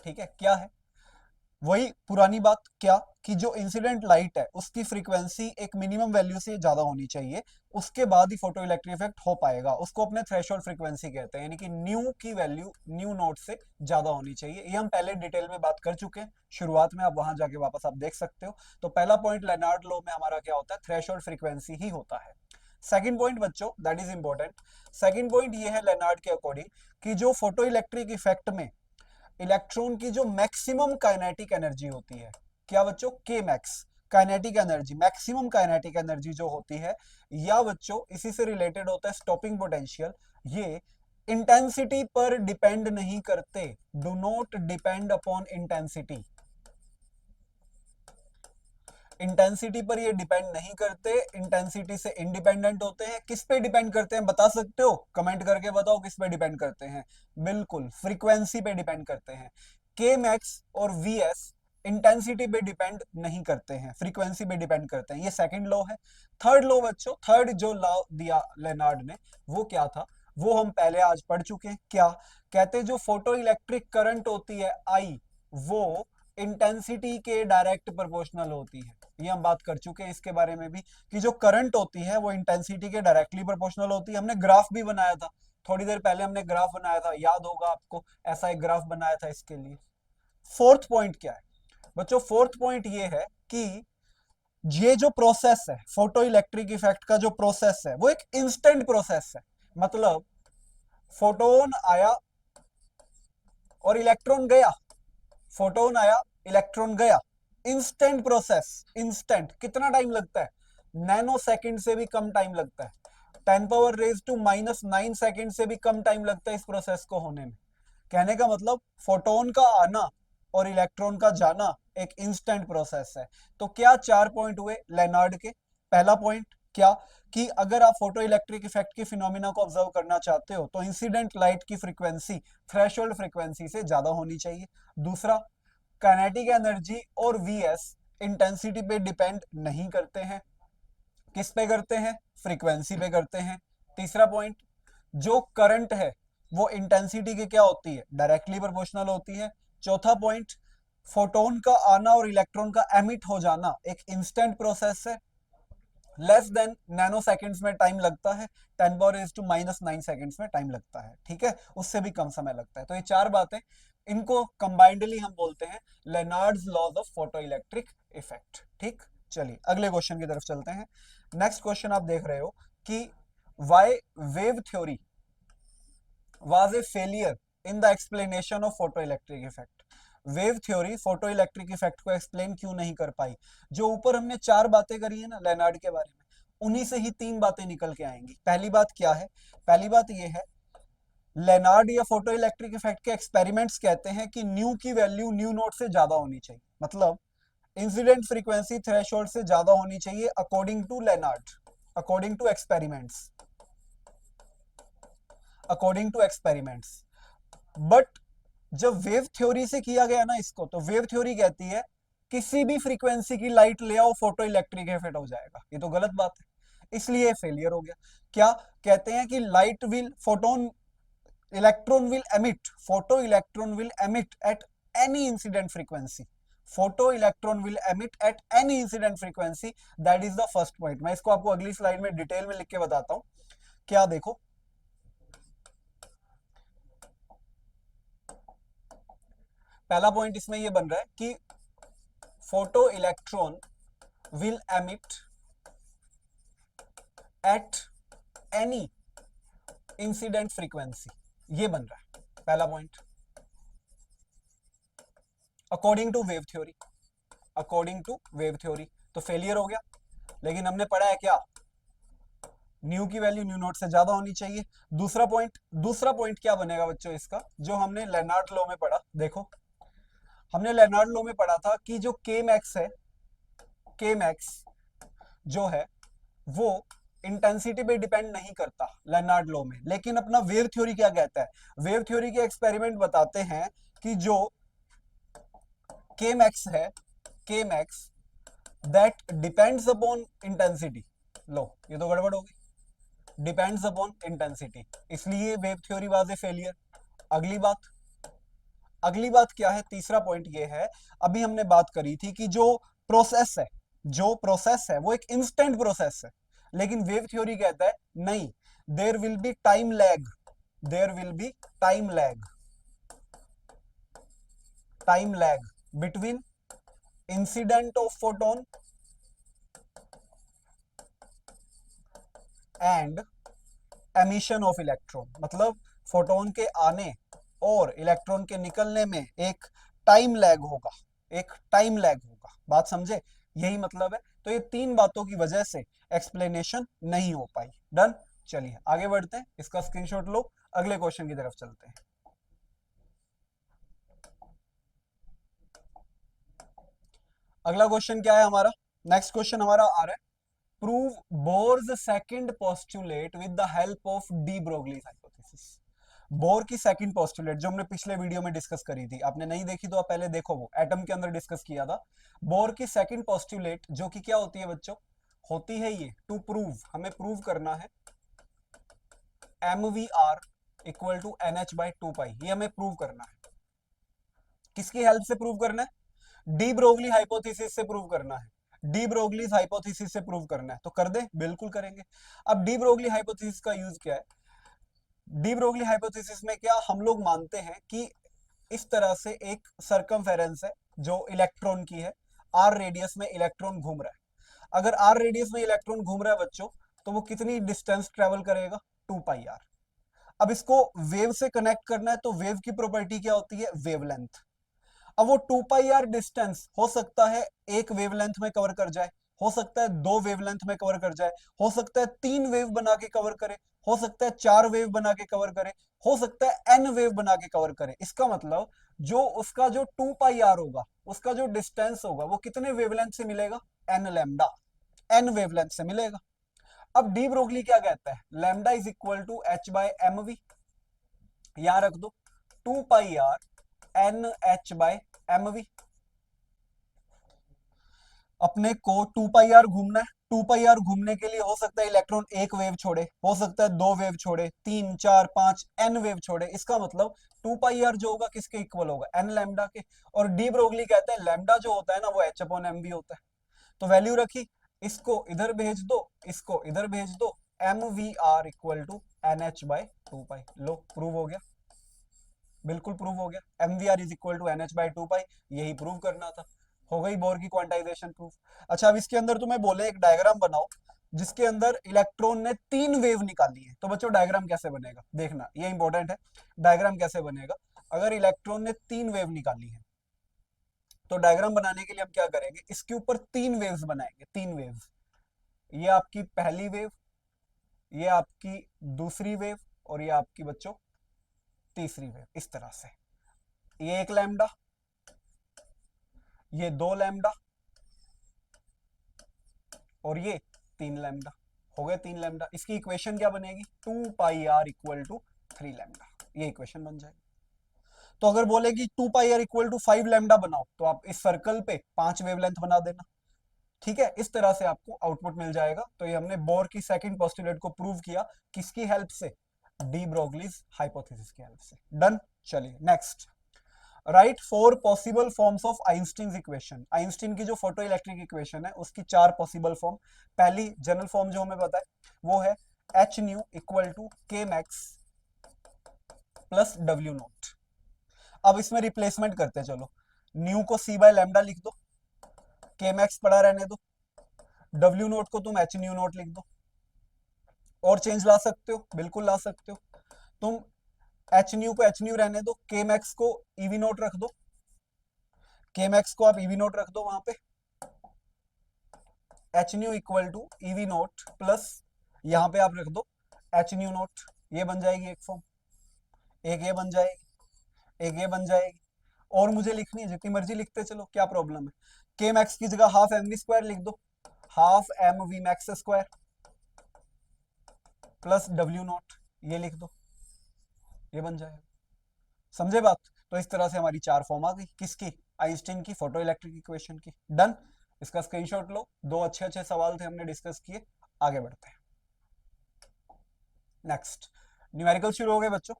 ठीक है, क्या है, वही पुरानी बात, क्या कि जो इंसिडेंट लाइट है उसकी फ्रीक्वेंसी एक मिनिमम वैल्यू से ज्यादा होनी चाहिए, उसके बाद ही फोटो इलेक्ट्रिक इफेक्ट हो पाएगा। उसको अपने थ्रेशोल्ड फ्रीक्वेंसी कहते हैं, यानी कि न्यू की वैल्यू न्यू नोट से ज्यादा होनी चाहिए। ये हम पहले डिटेल में बात कर चुके हैं शुरुआत में, आप वहां जाके वापस आप देख सकते हो। तो पहला पॉइंट लेनार्ड लॉ में हमारा क्या होता है, थ्रेशोल्ड फ्रीक्वेंसी ही होता है। सेकंड पॉइंट बच्चों, that is important, second point ये है लेनार्ड के अकॉर्डिंग कि जो फोटो इलेक्ट्रिक इफेक्ट में इलेक्ट्रॉन की जो मैक्सिमम काइनेटिक एनर्जी होती है, क्या बच्चों, के max, kinetic energy, maximum kinetic energy जो होती है, या बच्चों इसी से रिलेटेड होता है स्टॉपिंग पोटेंशियल, ये इंटेंसिटी पर डिपेंड नहीं करते, do not depend upon intensity. Intensity पर ये डिपेंड नहीं करते, इंटेंसिटी से इंडिपेंडेंट होते हैं। किस पे डिपेंड करते हैं बता सकते हो, कमेंट करके बताओ किस पे डिपेंड करते हैं। बिल्कुल फ्रीक्वेंसी पे डिपेंड करते हैं। के मैक्स और वी एस इंटेंसिटी पे डिपेंड नहीं करते हैं, फ्रीक्वेंसी पे डिपेंड करते हैं। ये सेकंड लॉ है। थर्ड लॉ बच्चों, थर्ड जो लॉ दिया लेनार्ड ने वो क्या था, वो हम पहले आज पढ़ चुके हैं। क्या कहते हैं, जो फोटो इलेक्ट्रिक करंट होती है आई, वो इंटेंसिटी के डायरेक्ट प्रोपोर्शनल होती है। ये हम बात कर चुके हैं इसके बारे में भी, कि जो करंट होती है वो इंटेंसिटी के डायरेक्टली प्रोपोर्शनल होती है। हमने ग्राफ भी बनाया था, थोड़ी देर पहले हमने ग्राफ बनाया था, याद होगा आपको, ऐसा एक ग्राफ बनाया था इसके लिए। फोर्थ पॉइंट क्या है बच्चों, फोर्थ पॉइंट ये है कि ये जो प्रोसेस है, फोटो इलेक्ट्रिक इफेक्ट का जो प्रोसेस है वो एक इंस्टेंट प्रोसेस है। मतलब फोटोन आया और इलेक्ट्रॉन गया, फोटोन आया, इलेक्ट्रॉन गया, इंस्टेंट प्रोसेस। इंस्टेंट कितना टाइम लगता है, नैनो सेकंड से भी कम टाइम लगता है, 10⁻⁻⁹ सेकंड से भी कम टाइम लगता है इस प्रोसेस को होने में। कहने का मतलब फोटोन का आना और इलेक्ट्रॉन का जाना एक इंस्टेंट प्रोसेस है। तो क्या 4 पॉइंट हुए लेनार्ड के। पहला पॉइंट क्या, कि अगर आप फोटो इलेक्ट्रिक इफेक्ट की फिनोमिना को ऑब्जर्व करना चाहते हो तो इंसिडेंट लाइट की फ्रीक्वेंसी थ्रेशोल्ड फ्रीक्वेंसी से ज्यादा होनी चाहिए। दूसरा, काइनेटिक एनर्जी और वीएस इंटेंसिटी पे डिपेंड नहीं करते हैं, किस पे करते हैं, फ्रीक्वेंसी पे करते हैं। तीसरा पॉइंट, जो करंट है वो इंटेंसिटी की क्या होती है, डायरेक्टली प्रोपोर्शनल होती है। चौथा पॉइंट, फोटोन का आना और इलेक्ट्रॉन का एमिट हो जाना एक इंस्टेंट प्रोसेस है, लेस देन नैनो सेकंड्स में टाइम लगता है, 10⁻⁻⁹ सेकंड्स में टाइम लगता है, ठीक है, उससे भी कम समय लगता है। तो ये चार बातें, इनको कंबाइंडली हम बोलते हैं Lenard's laws of photo electric effect. ठीक, चलिए अगले क्वेश्चन की तरफ चलते हैं। नेक्स्ट क्वेश्चन आप देख रहे हो कि why wave theory was a failure in the explanation of photoelectric effect। Wave theory photo electric effect को एक्सप्लेन क्यों नहीं कर पाई। जो ऊपर हमने 4 बातें करी है ना लेनार्ड के बारे में, उन्हीं से ही 3 बातें निकल के आएंगी। पहली बात क्या है? पहली बात ये है, लेनार्ड या फोटो इलेक्ट्रिक इफेक्ट के एक्सपेरिमेंट्स कहते हैं कि न्यू की वैल्यू न्यू नॉट से ज्यादा होनी चाहिए, मतलब इंसिडेंट फ्रीक्वेंसी थ्रेशोल्ड से ज्यादा होनी चाहिए according to Lenard, according to experiments, according to experiments. But जब वेव थ्योरी से किया गया ना इसको, तो वेव थ्योरी कहती है किसी भी फ्रीक्वेंसी की लाइट ले आओ फोटो इलेक्ट्रिक इफेक्ट हो जाएगा। ये तो गलत बात है, इसलिए फेलियर हो गया। क्या कहते हैं कि light will photon electron will emit, photo electron will emit at any incident frequency, photo electron will emit at any incident frequency, that is the first point. मैं इसको आपको अगली स्लाइड में डिटेल में लिख के बताता हूं। क्या देखो, पहला पॉइंट इसमें ये बन रहा है कि photo electron will emit at any incident frequency, ये बन रहा है पहला point according to wave theory, according to wave theory. तो फेलियर हो गया। लेकिन हमने पढ़ा है क्या, न्यू की वैल्यू न्यू नॉट से ज्यादा होनी चाहिए। दूसरा पॉइंट क्या बनेगा बच्चों इसका, जो हमने लेनार्ड लॉ में पढ़ा। देखो, हमने लेनार्ड लॉ में पढ़ा था कि जो के मैक्स है, के मैक्स जो है वो इंटेंसिटी पे डिपेंड नहीं करता लेनार्ड लॉ में। लेकिन अपना वेव थ्योरी क्या कहता है, वेव थ्योरी के एक्सपेरिमेंट बताते हैं कि जो के मैक्स है, K max that depends upon intensity. लो, ये तो गड़बड़ हो गई, डिपेंड्स अपॉन इंटेंसिटी, इसलिए wave theory was a failure. अगली बात, अगली बात क्या है, तीसरा पॉइंट ये है, अभी हमने बात करी थी कि जो प्रोसेस है, जो प्रोसेस है वो एक इंस्टेंट प्रोसेस है। लेकिन वेव थ्योरी कहता है नहीं, there will be time lag, there will be time lag, time lag between incident of photon and emission of electron. मतलब फोटोन के आने और इलेक्ट्रॉन के निकलने में एक टाइम लैग होगा, एक टाइम लैग होगा। बात समझे, यही मतलब है। तो ये 3 बातों की वजह से एक्सप्लेनेशन नहीं हो पाई। डन, चलिए आगे बढ़ते हैं, इसका स्क्रीनशॉट लो, अगले क्वेश्चन की तरफ चलते हैं। अगला क्वेश्चन क्या है हमारा, नेक्स्ट क्वेश्चन हमारा आ रहा है, prove Bohr's second postulate with the help of de Broglie hypothesis. Bohr की सेकंड पोस्टुलेट जो हमने पिछले वीडियो में डिस्कस करी थी, आपने नहीं देखी तो आप पहले देखो, वो एटम के अंदर डिस्कस किया था। बोर की सेकंड पोस्टुलेट जो कि क्या होती है बच्चों, होती है ये टू प्रूव, हमें प्रूव करना है M V R equal to N H by two pi. ये हमें प्रूव करना है, किसकी हेल्प से प्रूव करना है, डी ब्रोगली हाइपोथेसिस से प्रूव करना है, डी ब्रोगली हाइपोथेसिस से प्रूव करना है। तो कर दे, बिल्कुल करेंगे। अब डी ब्रोगली हाइपोथेसिस का यूज क्या है, डी ब्रोगली हाइपोथेसिस में क्या हम लोग मानते हैं कि इस तरह से एक सरकमफेरेंस है जो इलेक्ट्रॉन की है, आर रेडियस में इलेक्ट्रॉन घूम रहा है। अगर आर रेडियस में इलेक्ट्रॉन घूम रहा है बच्चों, तो वो कितनी डिस्टेंस ट्रेवल करेगा, 2 पाई आर। अब इसको वेव से कनेक्ट करना है, तो वेव की प्रॉपर्टी क्या होती है, वेवलेंथ। अब वो 2 पाई आर डिस्टेंस हो सकता है एक वेवलेंथ में कवर कर जाए, हो सकता है 2 वेवलेंथ में कवर कर जाए, हो सकता है 3 वेव बना के कवर करे, हो सकता है 4 वेव बना के कवर करे, हो सकता है एन वेव बना के कवर करे। इसका मतलब जो उसका जो 2 पाई आर होगा, उसका जो डिस्टेंस होगा वो कितने वेवलेंथ से मिलेगा, एन लैम्डा, एन वेवलेंथ से मिलेगा। अब डी ब्रोगली क्या कहता है, lambda is equal to H by M V, यहां रख दो 2 pi R N H by M V. अपने को 2 पाई आर घूमना है, 2 पाई आर घूमने के लिए हो सकता है इलेक्ट्रॉन एक वेव छोड़े, हो सकता है 2 वेव छोड़े, 3 4 5 एन वेव छोड़े। इसका मतलब 2 पाई आर जो होगा किसके इक्वल होगा, एन लैम्डा के। और डी ब्रोगली कहता है लैम्डा जो होता है ना वो एच अपॉन एम वी होता है। तो वैल्यू रखी, इसको इधर भेज दो, इसको इधर भेज दो, M V R equal to N H by 2 pi. लो, प्रूव हो गया, बिल्कुल प्रूव हो गया। M V R is equal to N H by 2 pi, यही प्रूव करना था। हो गई बोर की क्वांटाइजेशन प्रूफ। अच्छा, अब इसके अंदर तुम्हें बोले एक डायग्राम बनाओ जिसके अंदर इलेक्ट्रॉन ने 3 वेव निकाली है। तो बच्चों डायग्राम कैसे बनेगा, देखना ये इंपॉर्टेंट है। डायग्राम कैसे बनेगा, अगर इलेक्ट्रॉन ने 3 वेव निकाली है, तो डायग्राम बनाने के लिए हम क्या करेंगे, इसके ऊपर तीन वेव्स बनाएंगे, तीन वेव्स। ये आपकी पहली वेव, ये आपकी दूसरी वेव, और ये आपकी बच्चों तीसरी वेव। इस तरह से ये एक लैम्डा, ये दो लैम्डा, और ये तीन लैम्डा। हो गए तीन लैम्डा। इसकी इक्वेशन क्या बनेगी, 2πr इक्वल टू 3 लैम्डा। ये इक्वेशन बन जाएगी। तो अगर बोले कि 2πr इक्वल टू 5 लैम्डा बनाओ, तो आप इस सर्कल पे 5 वेवलेंथ बना देना। ठीक है, इस तरह से आपको आउटपुट मिल जाएगा। तो ये हमने बोर की सेकंड पोस्टुलेट को प्रूव किया, किसकी हेल्प से, डी ब्रोगलीज हाइपोथेसिस की हेल्प से। डन। चलिए next, right four possible forms of Einstein equation. Einstein की जो फोटो इलेक्ट्रिक इक्वेशन है उसकी चार पॉसिबल फॉर्म। पहली जनरल फॉर्म जो हमें पता है वो है एच न्यू इक्वल टू के मैक्स प्लस डब्ल्यू नोट। अब इसमें रिप्लेसमेंट करते हैं, चलो न्यू को सी बाय लैम्डा लिख दो, के मैक्स पड़ा रहने दो, डब्ल्यू नोट को तुम एच न्यू नोट लिख दो। और चेंज ला सकते हो, बिल्कुल ला सकते हो। तुम एच न्यू को एच न्यू रहने दो, के मैक्स को ईवी नोट रख दो, के मैक्स को आप ईवी नोट रख दो वहां पे। H nu equal to EV naught plus यहां पे आप रख दो एच न्यू नोट। ये बन जाएगी एक फॉर्म, एक ये बन जाएगी, एक ये बन जाएगी। और मुझे लिखनी है, जितनी मर्जी लिखते चलो, क्या प्रॉब्लम है। के मैक्स की जगह हाफ एम वी स्क्वायर लिख दो, half M V max square plus W naught, ये लिख दो, ये बन जाएगा। समझे बात। तो इस तरह से हमारी चार फॉर्म आ गई, किसकी, आइंस्टीन की फोटो इलेक्ट्रिक इक्वेशन की। डन। इसका स्क्रीनशॉट लो। दो अच्छे अच्छे सवाल थे, हमने डिस्कस किए। आगे बढ़ते हैं। नेक्स्ट, न्यूमेरिकल शुरू हो गए बच्चों।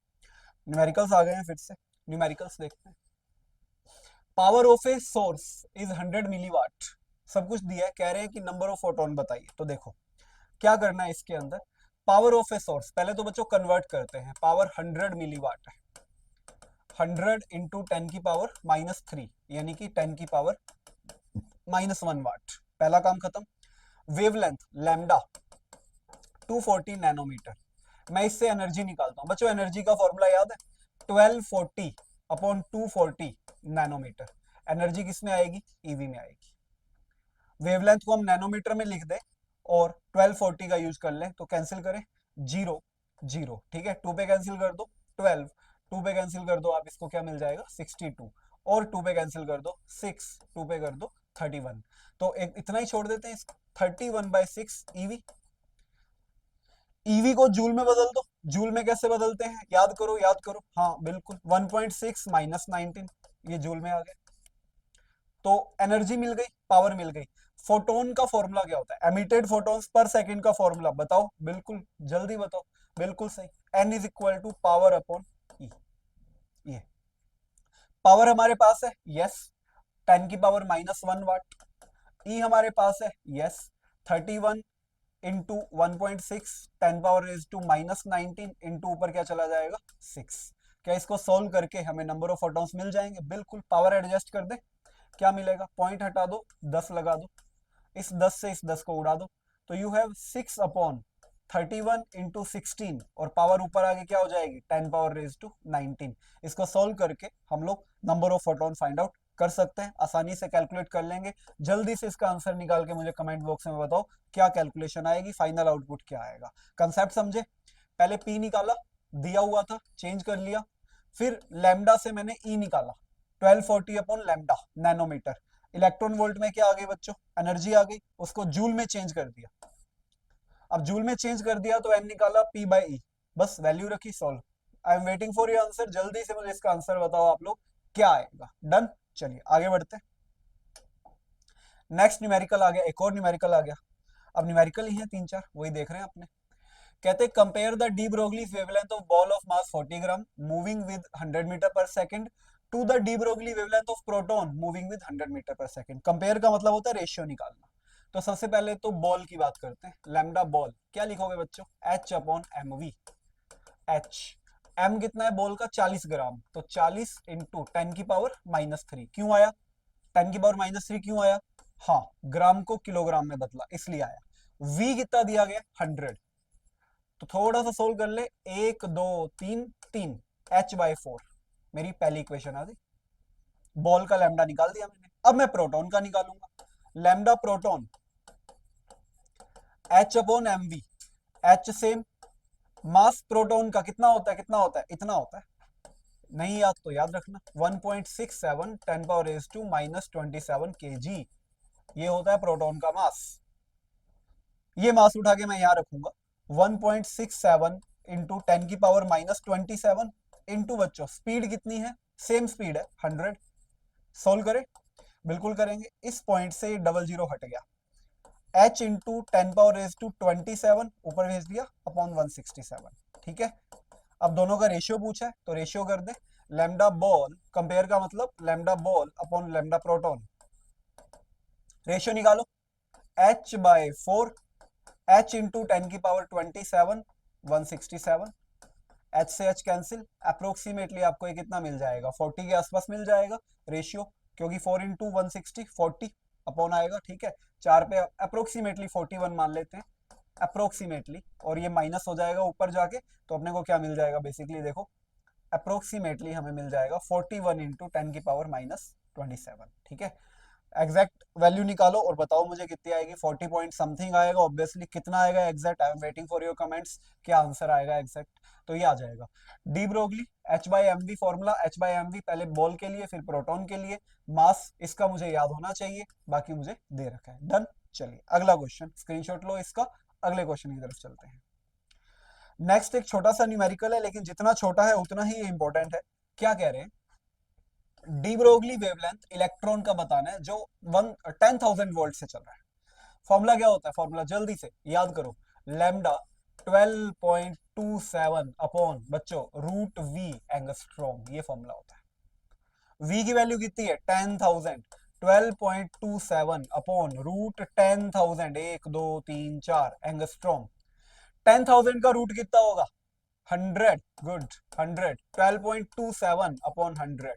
न्यूमेरिकल्स आ गए हैं फिर से। न्यूमेरिकल्स देखते हैं। Power of a source is 100 milliwatt. सब कुछ दिया है, कह रहे हैं कि नंबर ऑफ फोटोन बताइए। तो देखो क्या करना है इसके अंदर। पावर ऑफ ए सोर्स, पहले तो बच्चों कन्वर्ट करते हैं। पावर 100 मिलीवाट है, 100 इंटू 10 की पावर -3, यानी कि 10 की पावर -1 वाट। पहला काम खत्म। Wavelength lambda 240 nanometre. मैं इससे एनर्जी निकालता हूं बच्चों। एनर्जी का फॉर्मूला याद है, 1240 अपॉन 240 नैनोमीटर। एनर्जी किस में आएगी, ईवी में आएगी। वेवलेंथ को हम नैनोमीटर में लिख दें और 1240 का यूज कर लें, तो कैंसिल करें, 0 0। ठीक है, 2 पे कैंसिल कर दो 12, 2 पे कैंसिल कर दो आप, इसको क्या मिल जाएगा 62, और 2 पे कैंसिल कर दो 6, 2 पे कर दो 31। तो एक इतना ही छोड़ देते हैं, 31/6 ईवी। ईवी को जूल में बदल दो। जूल में कैसे बदलते हैं, याद करो याद करो, हाँ बिल्कुल, 1.6 माइनस 19, ये जूल में आ गया। तो एनर्जी मिल गई, पावर मिल गई। फोटोन का फॉर्मूला क्या होता है, एमिटेड फोटोन्स पर सेकंड का फॉर्मूला बताओ, बिल्कुल जल्दी बताओ। बिल्कुल सही, N is equal to power upon E. ये पावर हमारे पास है, यस, 10 की पावर -1 वाट। ई हमारे पास है, yes, 31 into 1.6, 10 power raise to -19 into ऊपर क्या चला जाएगा 6। क्या इसको सोल्व करके हमें नंबर ऑफ फोटॉन्स मिल जाएंगे, बिल्कुल। पावर एडजस्ट कर दे, क्या मिलेगा, पॉइंट हटा दो, 10 लगा दो, इस 10 से इस 10 को उड़ा दो, तो यू हैव 6 अपॉन 31 इंटू 16, और पावर ऊपर आगे क्या हो जाएगी 10 पावर रेज टू 19। इसको सोल्व करके हम लोग number of photon find out कर सकते हैं, आसानी से कैलकुलेट कर लेंगे। जल्दी से इसका आंसर निकाल के मुझे कमेंट बॉक्स में बताओ क्या कैलकुलेशन आएगी, फाइनल आउटपुट क्या आएगा। कंसेप्ट समझे। पहले पी निकाला, दिया हुआ था, चेंज कर लिया। फिर लैम्डा से मैंने ई निकाला, 1240 upon lambda nanometre. Electron volt में क्या आ गई बच्चों, एनर्जी आ गई, उसको जूल में चेंज कर दिया। अब जूल में चेंज कर दिया तो एन निकाला पी बाई ई, बस वैल्यू रखी, solve. I am waiting for your answer, जल्दी से मुझे इसका आंसर बताओ आप लोग क्या आएगा। डन। चलिए आगे बढ़ते हैं। नेक्स्ट न्यूमेरिकल आ गया, एक और न्यूमेरिकल आ गया। अब न्यूमेरिकल ही है 3-4, वही देख रहे हैं अपने। कहते compare the de Broglie wavelength of ball of mass 40 gram moving with 100 metre per second to the de Broglie wavelength of proton moving with 100 metre per second. Compare का मतलब होता है रेशियो निकालना। तो सबसे पहले तो बॉल की बात करते हैं। लैम्डा बॉल क्या लिखोगे बच्चों, H upon M V. H, M कितना है बॉल का 40 ग्राम, तो 40 इंटू 10 की पावर -3। क्यों आया 10 की पावर -3, क्यों आया, हाँ ग्राम को किलोग्राम में बदला इसलिए आया। वी कितना दिया गया 100, तो थोड़ा सा सोल्व कर ले, 1 2 3 3, h/4 मेरी पहली इक्वेशन आ गई। बॉल का लैम्डा निकाल दिया मैंने। अब मैं प्रोटॉन का निकालूंगा। Lambda proton H upon M V, H same, mass proton का कितना होता है, कितना होता है, इतना होता है। नहीं याद तो याद रखना, 1.67 10 power raise to minus 27 kg, ये होता है प्रोटॉन का मास। ये मास उठा के मैं यहां रखूंगा, 1.67 इंटू 10 की पावर माइनस 27 इंटू बच्चों स्पीड कितनी है, सेम स्पीड है 100। सोल्व करें, बिल्कुल करेंगे। इस पॉइंट से डबल जीरो हट गया, h into 10 power raise to 27 ऊपर भेज दिया अपॉन 167। ठीक है, अब दोनों का रेशियो पूछा है तो रेशियो कर दे। लैम्डा बॉल कंपेयर का मतलब lambda ball upon lambda proton, ratio निकालो, h बाय 4, h इंटू 10 की पावर 27 167, h से h कैंसिल, अप्रोक्सीमेटली आपको ये कितना मिल जाएगा, 40 के आसपास मिल जाएगा रेशियो, क्योंकि 4 इंटू 160 40 अपॉन आएगा। ठीक है, 4 पे अप्रोक्सीमेटली 41 मान लेते हैं, अप्रोक्सीमेटली, और ये माइनस हो जाएगा ऊपर जाके, तो अपने को क्या मिल जाएगा बेसिकली देखो, अप्रोक्सीमेटली हमें मिल जाएगा 41 इंटू 10 की पावर माइनस 27। ठीक है, एग्जैक्ट वैल्यू निकालो और बताओ मुझे कितनी आएगी, 40 पॉइंट समथिंग आएगा ऑब्वियसली। कितना आएगा exact, I am waiting for your comments, क्या आंसर आएगा एग्जैक्ट, तो ये आ जाएगा de Broglie H by M V, formula H by M V पहले बॉल के लिए फिर प्रोटॉन के लिए, मास इसका मुझे याद होना चाहिए, बाकी मुझे दे रखा है। डन, चलिए अगला क्वेश्चन, स्क्रीनशॉट लो इसका, अगले क्वेश्चन की तरफ चलते हैं। नेक्स्ट एक छोटा सा न्यूमेरिकल है, लेकिन जितना छोटा है उतना ही इंपॉर्टेंट है। क्या कह रहे हैं, डी ब्रोगली वेवलेंथ इलेक्ट्रॉन का बताना है जो 10,000 वोल्ट से चल रहा है। फॉर्मूला क्या होता है, फॉर्मूला जल्दी से याद करो, लैम्डा 12.27 अपॉन बच्चों रूट वी एंगस्ट्रॉम, ये फॉर्मूला होता है। v की वैल्यू कितनी है 10,000, 12.27 अपॉन रूट 10,000, 1 2 3 4 एंगस्ट्रॉम। 10,000 का रूट कितना होगा 100, गुड 100, 12.27 अपॉन 100।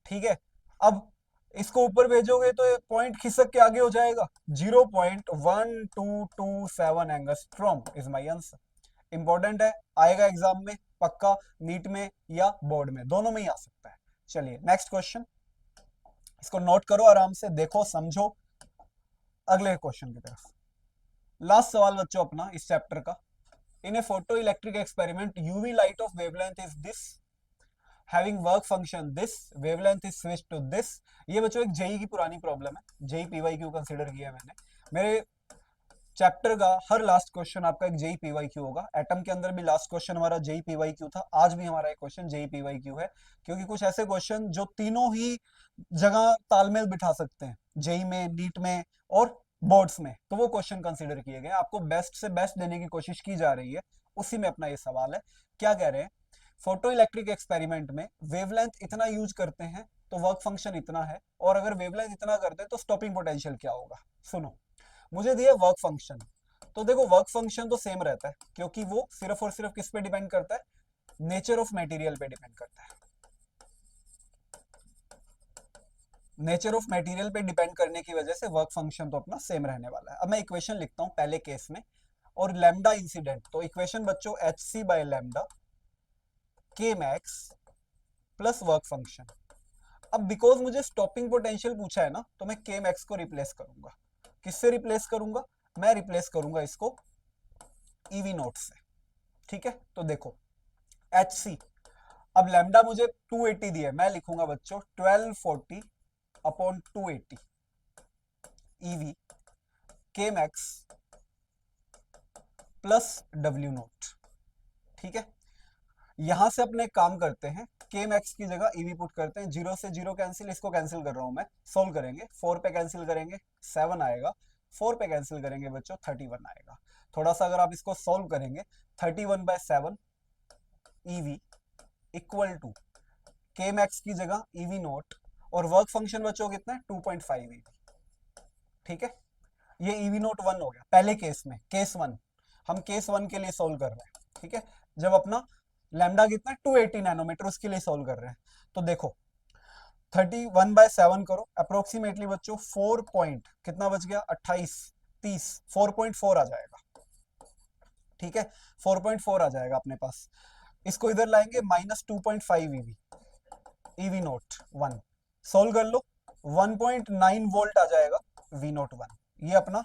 ठीक है, अब इसको ऊपर भेजोगे तो ये पॉइंट खिसक के आगे हो जाएगा, 0.1227 angstrom is my answer. Important है, आएगा एग्जाम में पक्का, नीट में या बोर्ड में, दोनों में ही आ सकता है। चलिए नेक्स्ट क्वेश्चन, इसको नोट करो आराम से, देखो समझो, अगले क्वेश्चन की तरफ। लास्ट सवाल बच्चों अपना इस चैप्टर का, in a photoelectric experiment UV light of wavelength is this having work function this, wavelength is switch to this. ये बच्चों एक जेई की पुरानी प्रॉब्लम है, जेई पीवाई क्यू कंसीडर किया है मैंने। मेरे चैप्टर का हर लास्ट क्वेश्चन आपका एक जेई पीवाई क्यू होगा, एटम के अंदर भी लास्ट क्वेश्चन हमारा जेई पीवाई क्यू था, आज भी हमारा एक क्वेश्चन जेई पीवाई क्यू है, क्योंकि कुछ ऐसे क्वेश्चन जो तीनों ही जगह तालमेल बिठा सकते हैं, जेई में, नीट में और बोर्ड्स में, तो वो क्वेश्चन कंसीडर किए गए, आपको बेस्ट से बेस्ट देने की कोशिश की जा रही है, उसी में अपना ये सवाल है। क्या कह रहे हैं, फोटो इलेक्ट्रिक एक्सपेरिमेंट में वेवलेंथ इतना यूज करते हैं तो वर्क फंक्शन इतना है, और अगर वेवलेंथ इतना करते हैं तो स्टॉपिंग पोटेंशियल क्या होगा। सुनो, मुझे दिया वर्क फंक्शन, तो देखो वर्क फंक्शन तो सेम रहता है, क्योंकि वो सिर्फ और सिर्फ किस पे डिपेंड करता है, नेचर ऑफ मटेरियल पे डिपेंड करता है। नेचर ऑफ मटेरियल पे डिपेंड करने की वजह से वर्क फंक्शन तो अपना सेम रहने वाला है। अब मैं इक्वेशन लिखता हूं पहले केस में, और लैम्डा इंसिडेंट, तो इक्वेशन बच्चों एच सी बाय लैम्डा के मैक्स प्लस वर्क फंक्शन। अब बिकॉज मुझे स्टॉपिंग पोटेंशियल पूछा है ना, तो मैं के मैक्स को रिप्लेस करूंगा, किससे रिप्लेस करूंगा, मैं रिप्लेस करूंगा इसको ईवी नोट से। ठीक है, तो देखो एच सी, अब लैम्डा मुझे 280 दिया है, मैं लिखूंगा बच्चों 1240 अपॉन 280 ईवी के मैक्स प्लस डब्ल्यू नोट। ठीक है, यहां से अपने काम करते हैं, के मैक्स की जगह ईवी पुट करते हैं, जीरो से जीरो कैंसिल, इसको कैंसिल कर रहा हूं मैं, सोल्व करेंगे, 4 पे कैंसिल करेंगे 7 आएगा, 4 पे कैंसिल करेंगे बच्चों 31 आएगा। थोड़ा सा अगर आप इसको सोल्व करेंगे, 31/7 ईवी इक्वल टू के मैक्स की जगह ईवी नोट, और वर्क फंक्शन बच्चों कितना है 2.5 ईवी। ठीक है, ये ईवी नोट 1 हो गया पहले केस में, केस 1, हम केस 1 के लिए सोल्व कर रहे हैं। ठीक है, जब अपना लैम्डा कितना है 280 नैनोमीटर, उसके लिए सोल्व कर रहे हैं, तो देखो 31/7 करो, अप्रोक्सीमेटली बच्चों 4 पॉइंट कितना बच गया 28 30, 4.4 आ जाएगा। ठीक है, 4.4 आ जाएगा अपने पास, इसको इधर लाएंगे -2.5 ईवी, ईवी नोट 1 सोल्व कर लो, 1.9 वोल्ट आ जाएगा वी नोट 1। ये अपना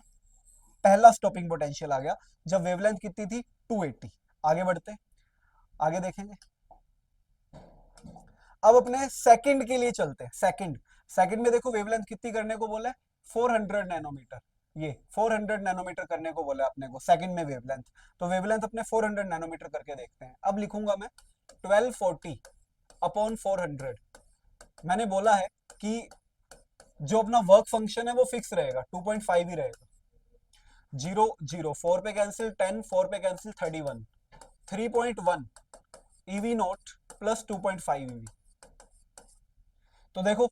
पहला स्टॉपिंग पोटेंशियल आ गया जब वेवलेंथ कितनी थी 280। आगे बढ़ते हैं, आगे देखेंगे। अब अपने सेकंड के लिए चलते हैं। सेकंड, सेकंड में देखो वेवलेंथ कितनी करने को बोला है, 400 नैनोमीटर। ये 400 नैनोमीटर करने को बोला है अपने को सेकंड में वेवलेंथ। तो वेवलेंथ अपने 400 नैनोमीटर करके देखते हैं। अब लिखूंगा मैं 1240 अपॉन 400। मैंने बोला है कि जो अपना वर्क फंक्शन है वो फिक्स रहेगा, 2.5 ही रहेगा। 0 0 4 पे कैंसिल, 10 4 पे cancel, 31, 3.1 EV naught plus 2.5 EV. तो देखो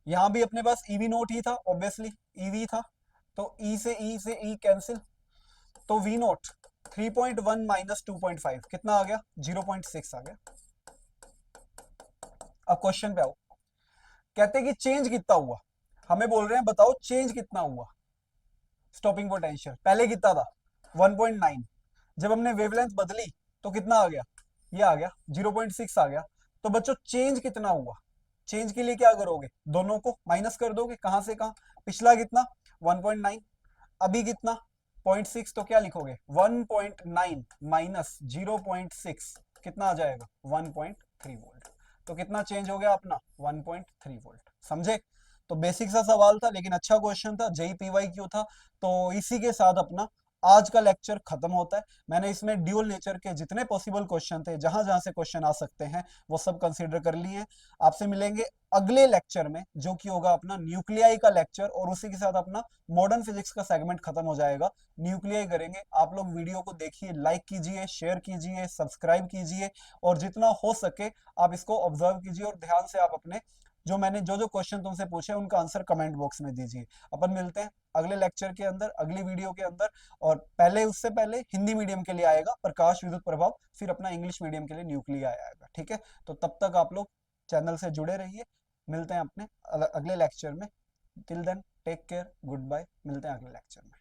यहां भी अपने पास ईवी नोट ही था, ऑब्वियसली ईवी था, तो ई से ई कैंसिल, तो वी नोट 3.1 माइनस 2.5 कितना आ गया, 0.6 आ गया। अब क्वेश्चन पे आओ, कहते हैं कि चेंज कितना हुआ, हमें बोल रहे हैं बताओ चेंज कितना हुआ स्टॉपिंग पोटेंशियल। पहले कितना था 1.9, जब हमने वेवलेंथ बदली तो कितना आ गया, ये आ गया 0.6 आ गया। तो बच्चों चेंज कितना हुआ, चेंज के लिए क्या करोगे, दोनों को माइनस कर दोगे, कहां से कहां, पिछला कितना 1.9, अभी कितना 0.6, तो क्या लिखोगे 1.9 माइनस 0.6 कितना आ जाएगा 1.3 वोल्ट। तो कितना चेंज हो गया अपना 1.3 वोल्ट। समझे? तो बेसिक सा सवाल था लेकिन अच्छा क्वेश्चन था, जेई पीवाई क्यू था। तो इसी के साथ अपना आज का लेक्चर खत्म होता है। मैंने इसमें ड्यूल नेचर के जितने पॉसिबल क्वेश्चन थे, जहां जहां से क्वेश्चन आ सकते हैं वो सब कंसीडर कर लिए हैं। आपसे मिलेंगे अगले लेक्चर में जो कि होगा अपना न्यूक्लियाई का लेक्चर, और उसी के साथ अपना मॉडर्न फिजिक्स का सेगमेंट खत्म हो जाएगा, न्यूक्लियाई करेंगे। आप लोग वीडियो को देखिए, लाइक कीजिए, शेयर कीजिए, सब्सक्राइब कीजिए, और जितना हो सके आप इसको ऑब्जर्व कीजिए, और ध्यान से आप अपने जो मैंने जो क्वेश्चन तुमसे पूछे उनका आंसर कमेंट बॉक्स में दीजिए। अपन मिलते हैं अगले लेक्चर के अंदर, अगली वीडियो के अंदर। और पहले उससे पहले हिंदी मीडियम के लिए आएगा प्रकाश विद्युत प्रभाव, फिर अपना इंग्लिश मीडियम के लिए न्यूक्लिया आएगा। ठीक है, तो तब तक आप लोग चैनल से जुड़े रहिए। मिलते हैं अपने अगले लेक्चर में। Till then take care, good bye, मिलते हैं अगले लेक्चर में।